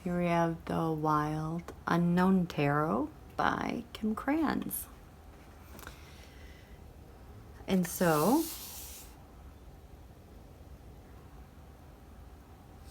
Here we have the Wild Unknown Tarot by Kim Kranz. And so,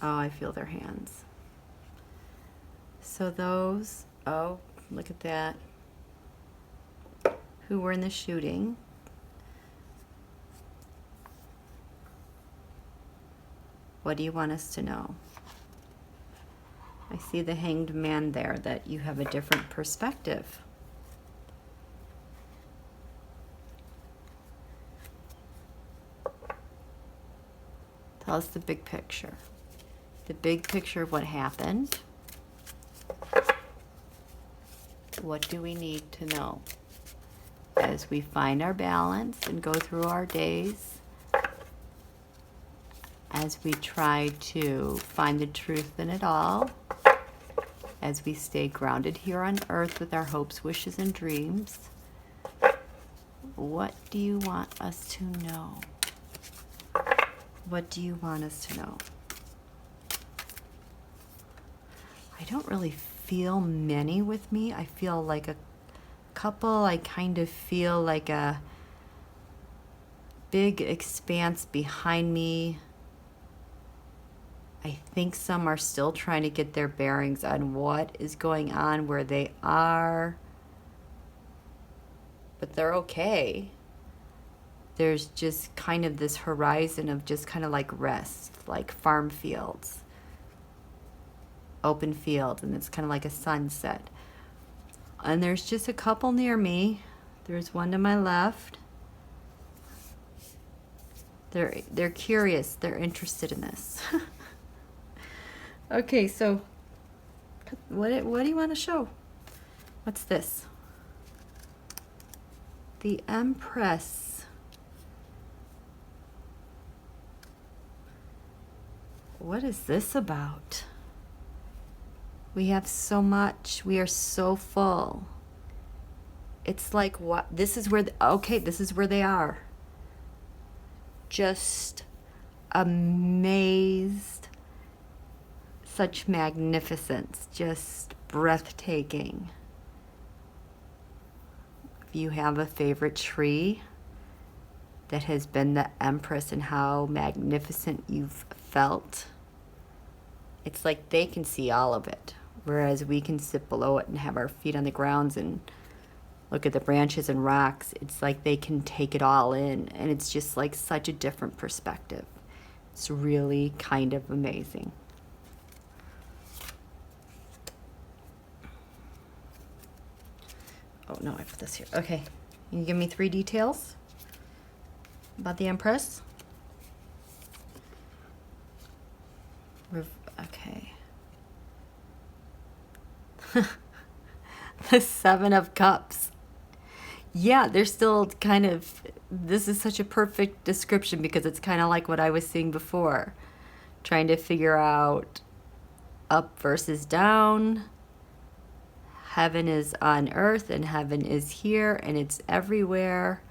oh, I feel their hands. So those, oh, look at that, who were in the shooting. What do you want us to know? I see the Hanged Man there, that you have a different perspective. Tell us the big picture. The big picture of what happened. What do we need to know as we find our balance and go through our days, as we try to find the truth in it all, as we stay grounded here on earth with our hopes, wishes, and dreams? What do you want us to know? What do you want us to know? I don't really feel many with me. I feel like a couple. I kind of feel like a big expanse behind me. I think some are still trying to get their bearings on what is going on, where they are, but they're okay. There's just kind of this horizon of just kind of like rest, like farm fields, open field, and it's kind of like a sunset. And there's just a couple near me. There's one to my left. They're curious. They're interested in this. Okay, so what do you want to show? What's this? The Empress. What is this about? We have so much. We are so full. It's like, what? This is where, okay, this is where they are. Just amazed. Such magnificence, just breathtaking. If you have a favorite tree that has been the Empress and how magnificent you've felt, it's like they can see all of it, whereas we can sit below it and have our feet on the grounds and look at the branches and rocks. It's like they can take it all in, and it's just like such a different perspective. It's really kind of amazing. Oh no, I put this here. Okay, can you give me 3 details about the Empress? Okay. The 7 of Cups. Yeah, they're still kind of, this is such a perfect description because it's kind of like what I was seeing before. Trying to figure out up versus down. Heaven is on earth and heaven is here, and it's everywhere.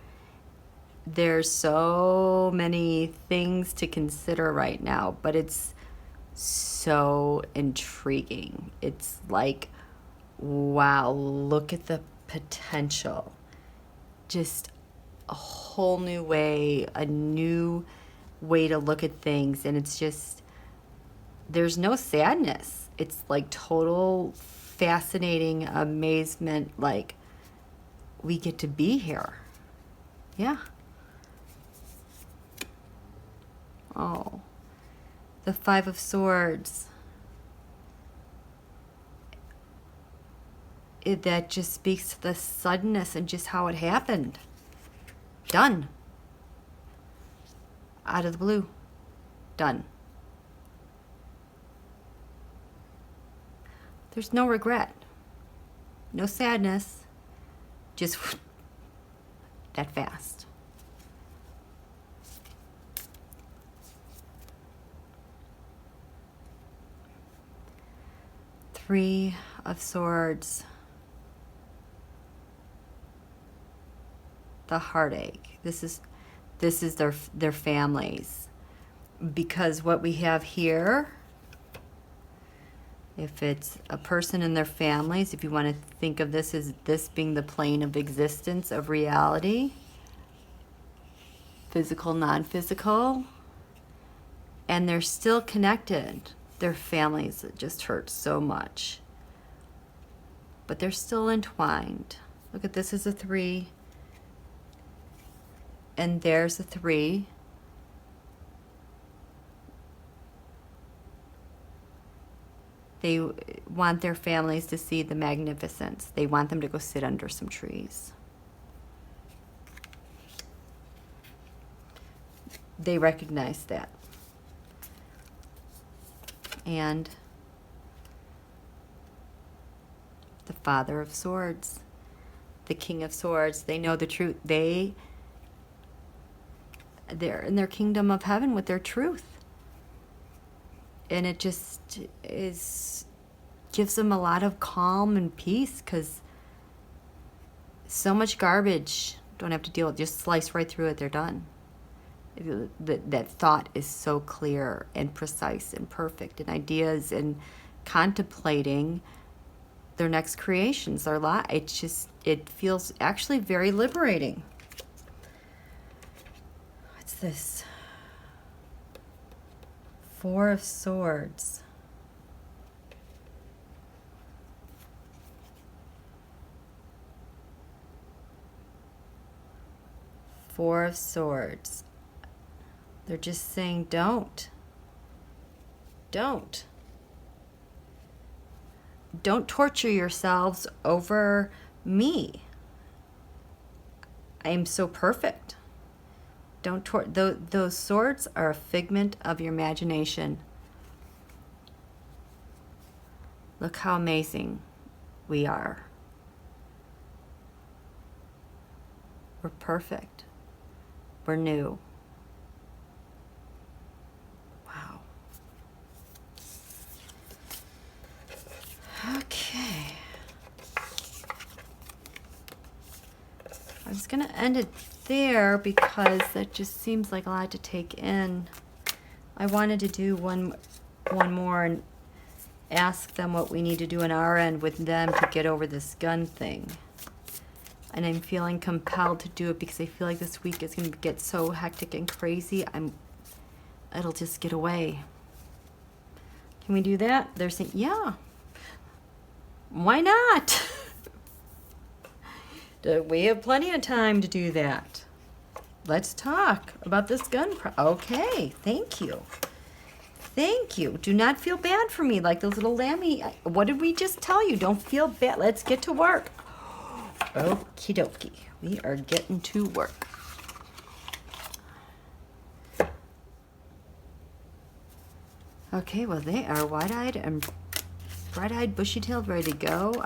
There's so many things to consider right now, but it's so intriguing. It's like, wow, look at the potential. Just a whole new way, a new way to look at things, and it's just, there's no sadness. It's like total fascinating amazement, like we get to be here. Yeah. Oh, the 5 of Swords. That just speaks to the suddenness and just how it happened. Done. Out of the blue. Done. There's no regret, no sadness, just that fast. Three of Swords. The heartache. This is their families, because what we have here If it's a person and their families, if you want to think of this as this being the plane of existence, of reality, physical, non-physical, and they're still connected. Their families, it just hurts so much. But they're still entwined. Look at this as a 3. And there's a 3. They want their families to see the magnificence. They want them to go sit under some trees. They recognize that. And the Father of Swords, the King of Swords, they know the truth. They're in their kingdom of heaven with their truth. And it just gives them a lot of calm and peace, because so much garbage don't have to deal with. Just slice right through it. They're done. That thought is so clear and precise and perfect, and ideas, and contemplating their next creations, their life. It feels actually very liberating. What's this? 4 of Swords. Four of Swords. They're just saying, don't. Don't torture yourselves over me. I am so perfect. Those swords are a figment of your imagination. Look how amazing we are. We're perfect. We're new. Wow. Okay. I was going to end it there because that just seems like a lot to take in. I wanted to do one more and ask them what we need to do on our end with them to get over this gun thing. And I'm feeling compelled to do it because I feel like this week is going to get so hectic and crazy. It'll just get away. Can we do that? They're saying, yeah. Why not? We have plenty of time to do that. Let's talk about this gun. Okay, thank you. Thank you. Do not feel bad for me like those little lammy. What did we just tell you? Don't feel bad. Let's get to work. Okie dokie. We are getting to work. Okay, well, they are wide-eyed and bright-eyed, bushy-tailed, ready to go.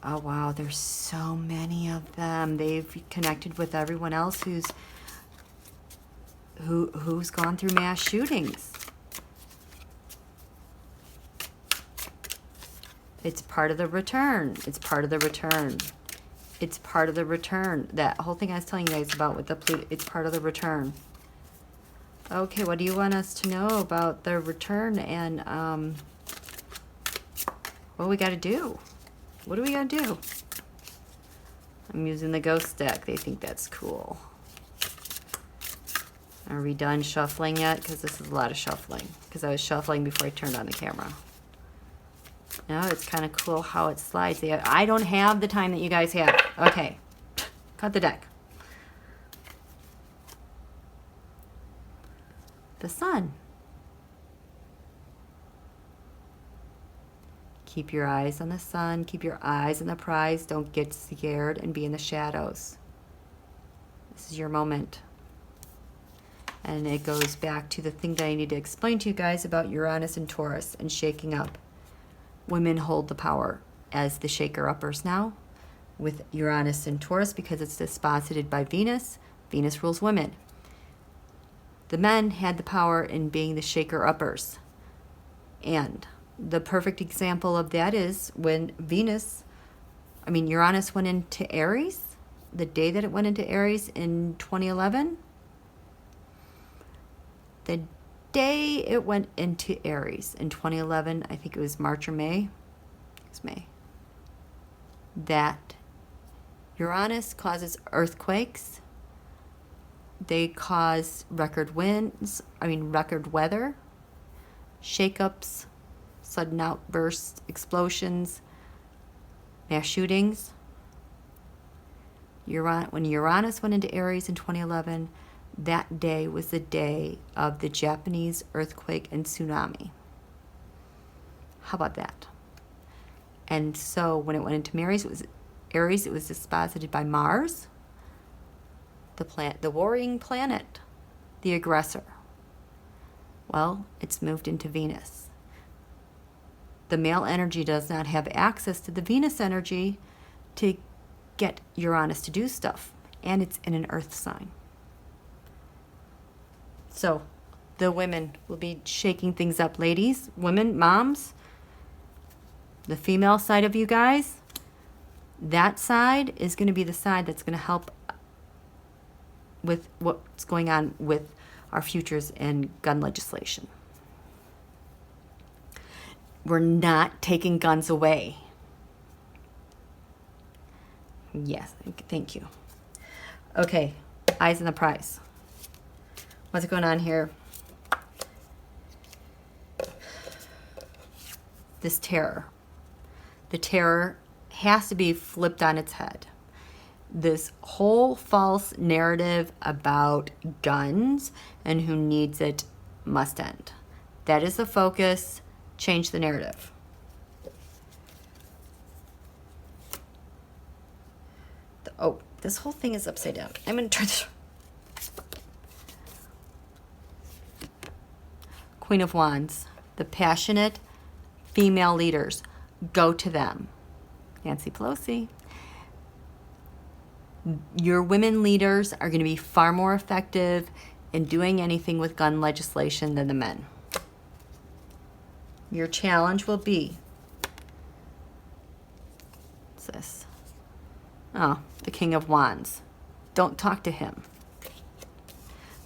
Oh, wow, there's so many of them. They've connected with everyone else who's gone through mass shootings. It's part of the return. It's part of the return. It's part of the return. That whole thing I was telling you guys about with the Pluto, it's part of the return. Okay, what do you want us to know about the return and what we got to do? What do we got to do? I'm using the ghost deck. They think that's cool. Are we done shuffling yet? Because this is a lot of shuffling. Because I was shuffling before I turned on the camera. No, it's kind of cool how it slides. I don't have the time that you guys have. Okay. Cut the deck. The Sun. Keep your eyes on the sun. Keep your eyes on the prize. Don't get scared and be in the shadows. This is your moment. And it goes back to the thing that I need to explain to you guys about Uranus and Taurus and shaking up. Women hold the power as the shaker-uppers now with Uranus and Taurus because it's disposited by Venus. Venus rules women. The men had the power in being the shaker-uppers. And the perfect example of that is when Uranus went into Aries, the day that it went into Aries in 2011, the day it went into Aries in 2011, I think it was March or May. It's May. That Uranus causes earthquakes. They cause record weather, shakeups, sudden outbursts, explosions, mass shootings. When Uranus went into Aries in 2011, that day was the day of the Japanese earthquake and tsunami. How about that? And so when it went into Aries, it was disposited by Mars, the warring planet, the aggressor. Well, it's moved into Venus. The male energy does not have access to the Venus energy to get Uranus to do stuff, and it's in an earth sign. So the women will be shaking things up, ladies, women, moms, the female side of you guys. That side is going to be the side that's going to help with what's going on with our futures and gun legislation. We're not taking guns away. Yes, thank you. Okay, eyes on the prize. What's going on here? This terror. The terror has to be flipped on its head. This whole false narrative about guns and who needs it must end. That is the focus. Change the narrative. Oh, this whole thing is upside down. I'm going to turn this. Queen of Wands. The passionate female leaders. Go to them. Nancy Pelosi. Your women leaders are going to be far more effective in doing anything with gun legislation than the men. Your challenge will be, what's this? Oh, the King of Wands. Don't talk to him.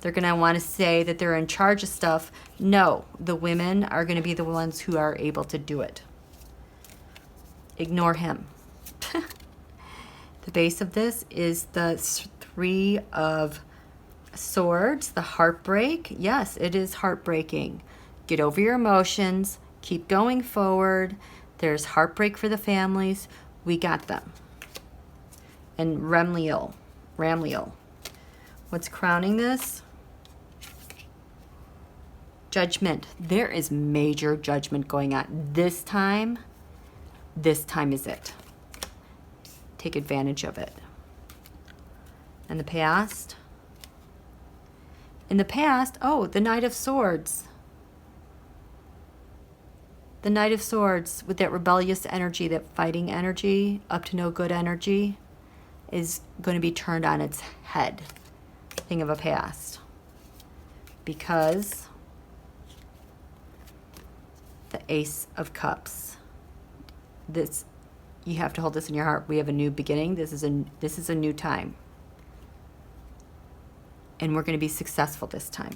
They're going to want to say that they're in charge of stuff. No, the women are going to be the ones who are able to do it. Ignore him. The base of this is the Three of Swords, the heartbreak. Yes, it is heartbreaking. Get over your emotions. Keep going forward. There's heartbreak for the families. We got them. And Ramliel. What's crowning this? Judgment. There is major judgment going on. This time is it. Take advantage of it. And the past? In the past, oh, the Knight of Swords. The Knight of Swords with that rebellious energy, that fighting energy, up to no good energy, is going to be turned on its head. Thing of a past. Because the Ace of Cups. This, you have to hold this in your heart. We have a new beginning. This is a new time. And we're going to be successful this time.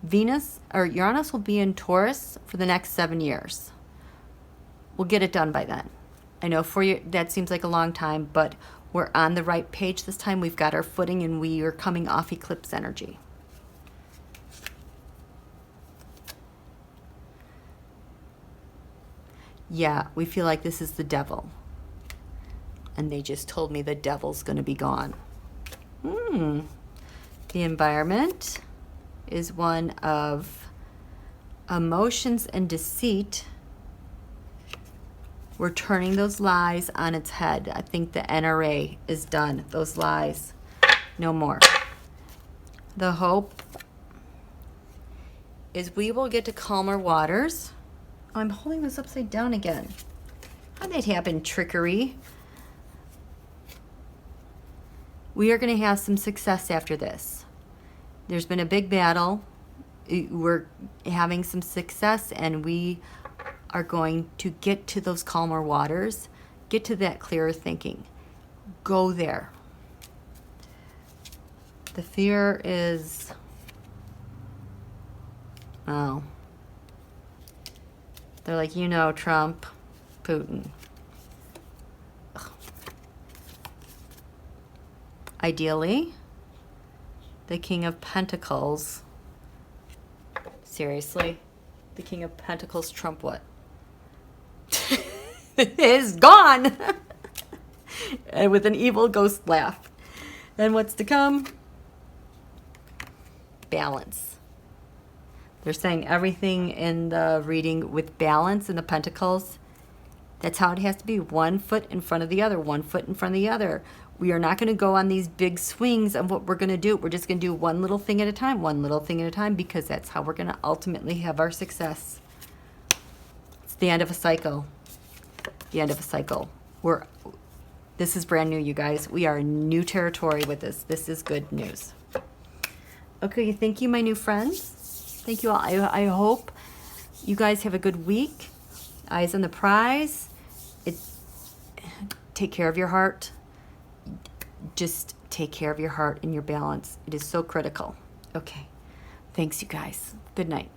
Venus or Uranus will be in Taurus for the next 7 years. We'll get it done by then. I know for you that seems like a long time, but we're on the right page this time. We've got our footing and we are coming off eclipse energy. Yeah, we feel like this is the devil. And they just told me the devil's going to be gone. The environment is one of emotions and deceit. We're turning those lies on its head. I think the NRA is done. Those lies. No more. The hope is we will get to calmer waters. Oh, I'm holding this upside down again. How'd that happen? Trickery. We are going to have some success after this. There's been a big battle. We're having some success, and we are going to get to those calmer waters, get to that clearer thinking. Go there. The fear is, oh, they're like, you know, Trump, Putin. Ugh. Ideally, the King of Pentacles. Seriously? The King of Pentacles, Trump what? Is gone. And with an evil ghost laugh. Then what's to come? Balance. They're saying everything in the reading with balance in the Pentacles. That's how it has to be. 1 foot in front of the other. 1 foot in front of the other. We are not going to go on these big swings of what we're going to do. We're just going to do one little thing at a time. One little thing at a time, because that's how we're going to ultimately have our success. It's the end of a cycle. The end of a cycle. This is brand new, you guys. We are in new territory with this. This is good news. Okay, thank you, my new friends. Thank you all. I hope you guys have a good week. Eyes on the prize. Take care of your heart. Just take care of your heart and your balance. It is so critical. Okay. Thanks, you guys. Good night.